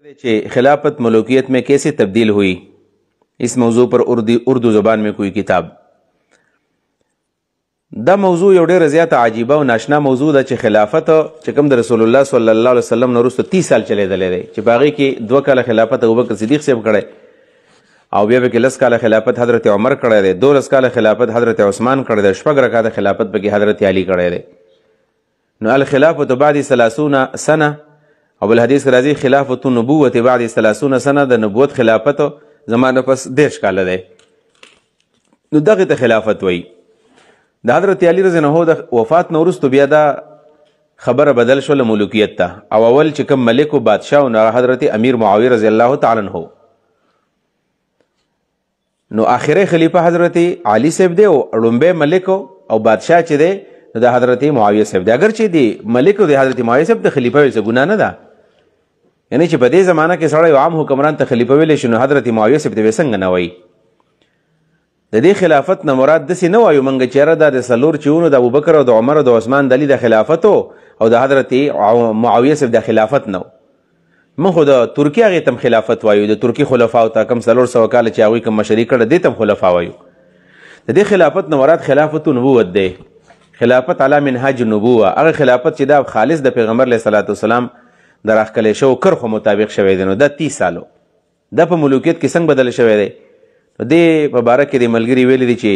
खिलाफत मलूकियत में कैसे तब्दील हुई, इस मौजू पर उर्दू ज़ुबान में कोई किताब। दा मौजू यो ډېره زیاته عجیبه او ناشنا موضوع ده چې خلافت چې کوم د رسول الله صلی الله علیه وسلم نه وروسته 30 سال چلیدلی دی چې په هغې کې 2 کاله خلافت ابوبکر صدیق صاحب کړی او بیا پکې 10 کاله خلافت حضرت عمر کړی دی، 12 کاله خلافت حضرت عثمان کړی دی، 6 رکعاته خلافت پکې حضرت علی کړی دی. نو الخلافت بعد 30 سنه او بالحدیث راځي خلافت النبوت بعد 30 سنه، د نبوت خلافت زمانه پس 10 کاله دی. نو دغه ته خلافت وایي. د حضرت علی رضی الله عنه د وفات نه وروسته بیا دا خبره بدل شوله ملوکیت ته، او اول چې کوم ملک و بادشاه و حضرت امیر معاویه رضی الله تعالی عنه، نو آخری خلیفه حضرت علی صاحب دی او لومبی ملک او بادشاه چې دی نو د حضرت معاویه صاحب دی. اگر چې دی ملک او د حضرت معاویه صاحب د خلیفه ویل څه ګناه نه ده، یعنی چې په دې زمانه کې سړی عام حکمران ته خلیفه ویلی شي نو حضرت معاویه صاحب ته به څنګه نه وایي. د دې خلافت نه مراد داسې نه وایو موږ چې یاره دا د څلور چې ونو د ابوبکر او د عمر او د عثمان د علي د خلافت او د حضرت معاویه صاحب د خلافت نه، موږ خو د ترکیې هغې ته هم خلافت وایو، د ترکي خلفاو ته کوم 400 کاله چې هغوی کوم مشري کړه دې ته هم خلفا وایو. د دې خلافت نه مراد خلافت نبوت دی، خلافت علی منهاج النبوه، هغه خلافت چې دا خالص د پیغمبر علیه صلات وسلام د راښکلی شوو کرښو مطابق شوی دی. نو دا 30 سالو دا په ملوکیت کې څنګه بدل شوی دی. دې په باره کې د ملګري ویلي دي چې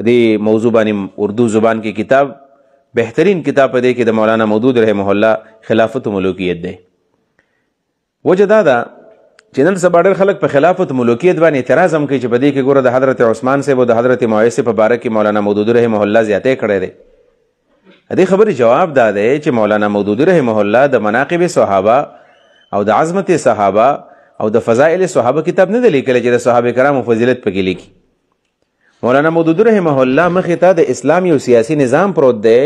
دې موضوع باندې اردو زبان کې کتاب بهترین کتاب په دې کې د مولانا مودود رحمه الله خلافت ملوکیت دی. وجه دا ده چې نن سبا ډېر خلک په خلافت ملوکیت باندې اعتراض هم کوي چې په دې کې ګوره د حضرت عثمان صاحب او د حضرت معاویه صاحب په باره کې مولانا مودود رحمه الله زیاتی کړی دی. دې خبرې جواب دا دی چې مولانا مودود رحمه الله د مناقب صحابه او د عظمت صحابه او د فضائل صحابه کتاب نه دی لیکلی چې د صحابه کرامو فضیلت پکې لیکي. مولانا مودود رحمه الله مخې ته د اسلام یو سیاسي نظام پروت دی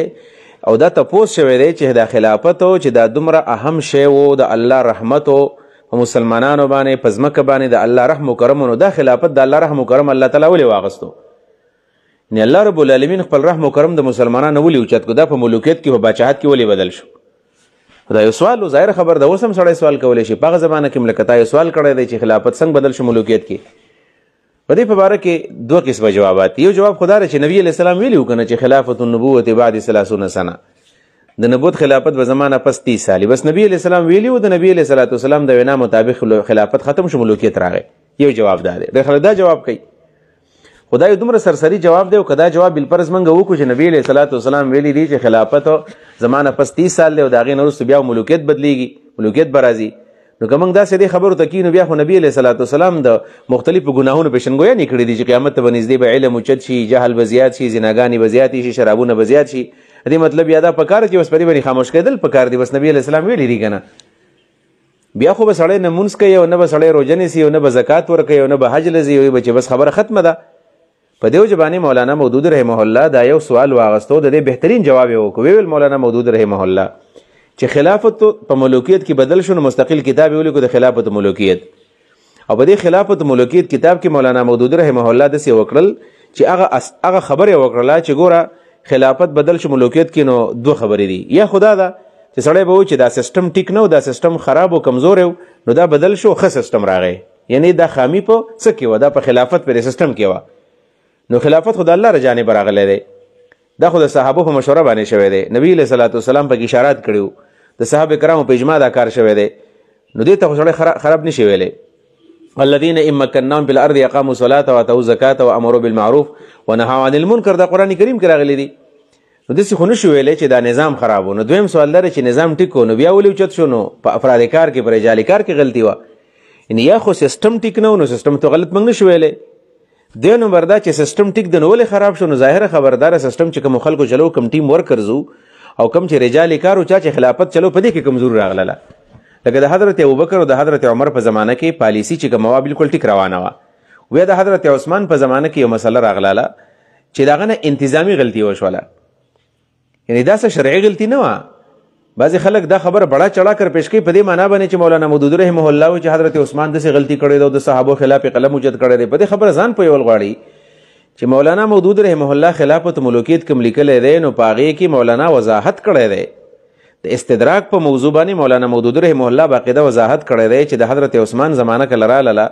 او دا تپوس شوی دی چې د خلافت چې دا دومره اهم شی و د الله رحمت په مسلمانانو باندې په ځمکه باندې د الله رحم و کرم، نو دا خلافت د الله رحم و کرم الله تعالی ولې واغستو؟ یعنې الله رب العالمین خپل رحم و کرم د مسلمانانو ولې اوچت کړو؟ دا په ملوکیت کې په باچاحت کې ولې بدل شو؟ دا یو سوال و، ظاهر خبر ده، اوس هم سړی سوال کولی شي. په هغه زمانه کې ملکه تا یو سوال کړی دی چې خلافت څنګه بدل شو ملوکیت کې. په دې په باره کې 2 قسمه جوابات. یو جواب خدا ده چې نبی علیه السلام ویلي و که نه چې خلافت النبوت بعد 30 سنه، د نبوت خلافت به زمانه پس 30 سالي، بس نبی علیه السلام ویلي و، د نبی علیه صلات وسلام د وینا مطابق خلافت ختم شو ملوکیت راغی. یو جواب دا دی. ډېر خلک دا جواب کوي، خدا یو دومره سرسری جواب دی او که دا جواب بالفرض موږ وکړو چې نبی علیه صلات وسلام ویلي دي چې خلافت زمانه پس 30 سال دی او د هغې نه وروسته بیا ملوکیت بدلیږي، ملوکیت به راځي، نو که موږ داسې دې خبرو ته کینو بیا خو نبی علیه صلات وسلام د مختلفو ګناهونو پیشنګویانې کړي دي چې قیامت ته به نږدې به علم اوچت شي، جهل به زیات شي، زناګانې به زیاتې شي، شرابونه به زیات شي. دې مطلب یا دا پکار چې بس په دې باندې خاموش کېدل پکار دي. بس نبی علیه السلام ویلي دي که نه، بیا خو به سړی نه مونځ کوي او نه به سړی روژه نیسي او نه به زکات ورکوي او نه به حج له ځي، وایي به چې بس خبره ختمه ده. په دې وجه باندې مولانا مودود رحمه الله دا یو سوال واغستو، د دې بهترین جواب یې وکړو. ویل مولانا مودود رحمه الله چې خلافت په ملوکیت کې بدل شو، نو مستقل کتاب یې ولیکو د خلافت ملوکیت. او په دې خلافت ملوکیت کتاب کې مولانا مودود رحمه الله داسې وکړل چې هغه خبرې یې وکړله چې ګوره خلافت بدل شو ملوکیت کې، نو 2 خبرې دي. یا خدا ده چې سړی به و چې دا سیستم ټیک نه و، دا سیستم خراب او کمزور و، نو دا بدل شو ښه سیستم راغی. یعنی دا خامی په څه کې وه؟ دا په خلافت په سیستم کې وه. نو خلافت خو د الله له جانبه راغلی دی، دا خو د صحابو په مشوره باندې شوی دی. نبی علیه صلات وسلام پکې اشارات کړي وو، د صحابه کرامو په اجماع دا کار شوی دی. نو دې ته خو سړی خراب نشي ویلی. الذین ان مکناهم فی الارض اقاموا الصلاة واتوا الزکاة وامروا بالمعروف ونهوا عن المنکر، دا قرآن کریم کې راغلی دی. نو داسې خو نشو ویلی چې دا نظام خراب و. نو دویم سوال دا چې نظام ټیک و، نو بیا ولې اوچت شو؟ نو په افراد کار کې په رجال کار کې غلطي وه. یعنې یا خو سیستم ټیک نه و، نو سیستم ته غلط موږ نشو ویلی. دې نمبر دا چې سیستم ټیک د نو ولې خراب شو؟ نو ظاهره خبرداره سیستم چې کوم خلکو چلو، کوم ټیم ورکرز او کوم چې رجال کار او چا چې خلافت چلو، په دې کې کمزوري راغله. لکه د حضرت ابوبکر او د حضرت عمر په زمانه کې پالیسی چې کومه وه بالکل ټیک روانه وه. بیا د حضرت عثمان په زمانه کې یو مسله راغله چې د هغه نه انتظامي غلطي وشوله، یعنې دا څه شرعي غلطي نه وه. بعضې خلک دا خبره بڑا چړا کر پیش کوي په دې معنا باندې چې مولانا مودود رحمه الله وایي چې حضرت عثمان داسې غلطي کړې ده او د صحابو خلاف قلم اوچت کړی دی. په دې خبره ځان پوهول غواړي چې مولانا مودود رحمه الله خلافت ملوکیت کوم لیکلی دی، نو په هغې کې مولانا وضاحت کړی دی د استدراک په موضوع باندې مولانا مودودي رحمه الله باقاعده وضاحت کړی دی چې د حضرت عثمان زمانه کله راغله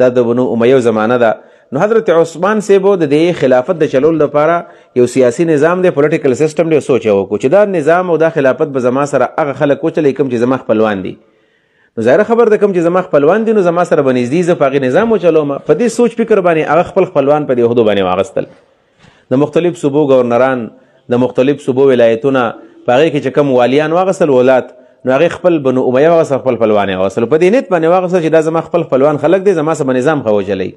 دا د بنو امیه زمانه ده. نو حضرت عثمان صاحب د دې خلافت د چلول لپاره یو سیاسي نظام دی، پولیټیکل سیستم دی، سوچ وکړو چې دا نظام او دا خلافت به زما سره هغه خلک وچلي کوم چې زما خپلوان دي. نو ظاهره خبر ده کوم چې زما خپلوان دي نو زما سره به نږدې زه په هغې نظام وچلوم. په دې سوچ فکر باندې هغه خپل خپلوان په دې عهدو باندې واغستل. د مختلف صوبو ګورنران، د مختلف صوبو ولایتونه په هغې کې چې کوم والیان واغستل ولات، نو هغې خپل بنو امیه واغستل، خپل خپلوان یې واغستل. په دې نیت باندې واغستل چې دا زما خپل خپلوان خلک دي، زما سره به نظام ښه وچلوي.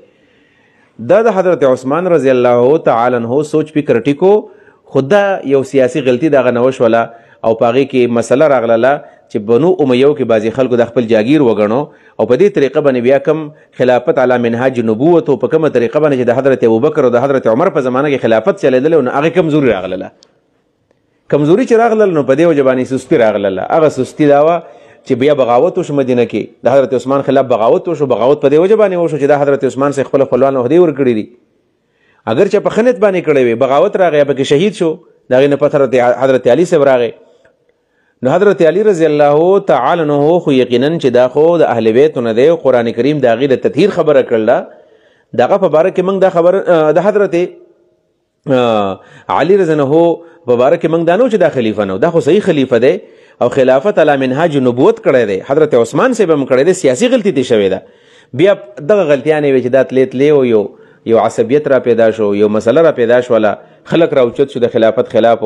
دا د حضرت عثمان رضی الله تعالی عنہ سوچ فکر ټیکو، خو دا یو سیاسي غلطي دغه نه وشوله او په هغې کې مسله راغله چې بنو امیو کې بعضې خلکو د خپل جاګیر وګڼو او په دې طریقه باندې بیا کم خلافت علی منهاج نبوت او په کومه طریقه باندې چې د حضرت ابوبکر او د حضرت عمر په زمانه کې خلافت چلېدلی نو هغې کمزوري راغله. کمزوري چې راغله نو په دې وجه باندې سستي راغله. هغه سستي دا وه چې بیا بغاوت وشو مدینه کې، د حضرت عثمان خلاف بغاوت وشو. بغاوت په دې وجه باندې وشو چې دا حضرت عثمان سره خپل خپلوان عهدې ورکړي دي. اگر چې په ښه نیت باندې کړی وي، بغاوت راغی پکې شهید شو، د هغې نه پس حضرت علي صاحب راغی. نو حضرت علي رضی الله تعالی عنہ خو یقینا چې دا خو د اهل بیتو نه دی، قرآن کریم د هغې د تطهیر خبره کړله. دغه په باره کې موږ دا خبر د حضرت علي رضی الله په باره کې موږ دا نو چې دا خلیفه نو، دا خو صحیح خلیفه دی او خلافت علی منهاج نبوت کړی دی. حضرت عثمان صاحب هم کړی دی، سیاسي غلطي ترې شوې ده. بیا دغه غلطیانې وې چې دا تلې او یو عصبیت را پیدا شو، یو مسله را پیدا شوله، خلک را اوچت شو د خلافت خلاف،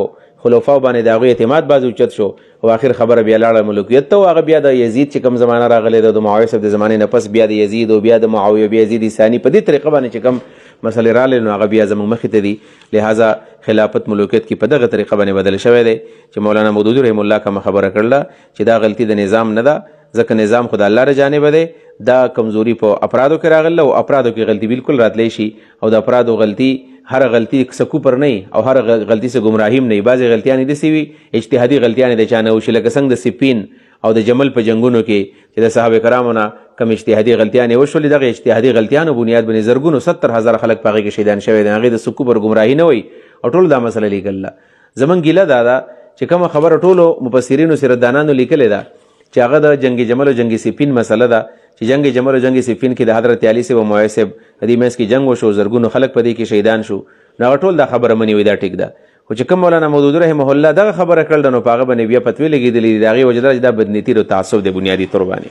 خلفاو باندې د هغوی اعتماد باز اوچت شو او آخر خبره بیا لاړه ملوکیت ته. او هغه بیا د یزید چې کوم زمانه راغلی ده، د معاویه صاحب د زمانې نه پس بیا د یزید او بیا د معاویه بیا یزید ثاني په دې طریقه باندې چې کوم مسلې راغلې نو هغه بیا زموږ مخې ته دي. لہذا خلافت ملوکیت کې په دغه طریقه باندې بدل شوی دی چې مولانا مودودي رحم الله کومه خبره کړله چې دا غلطي د نظام نه ده، ځکه نظام خو د الله له جانبه دی. دا کمزوري په افرادو کې راغله او افرادو کې غلطي بالکل راتلی شي او د افرادو غلطي هر غلطي څه کوپر نه او هر غلطي څه ګمراهي هم نه. بعضې غلطیانې داسې وي اجتهادي غلطیانې د چا نه وشي، لکه څنګه د سپین او د جمل په جنګونو کې چې د صحابه کرامو نه کم اجتهادي غلطیانې وشولې. دغه اجتهادي غلطیانو بنیاد باندې زرګونو 70,000 خلک په هغې کې شهیدان شوي دي. هغې د څه کوپر ګمراهي نه وي او ټول دا مسله لیکله. زموږ ګیله دا ده چې کومه خبره ټولو مفسرینو سیرتدانانو لیکلې ده چې هغه د جنگ جمل او جنگ سپین مسله ده، چې جنگ جمل او جنگ سپین کې د حضرت علي صاحب او معاویه صاحب په دې منځ کې جنګ وشو، زرګونو خلک په دې کې شهیدان شو. نو هغه ټول دا خبره مني وي دا ټیک ده. خو چې کوم مولانا مودودي رحمه الله دغه خبره کړله نو په هغه باندې بیا فتوی لګېدلې دي. د هغې وجه دا چې دا بدنیتي او تعصب د بنیادي طور باندې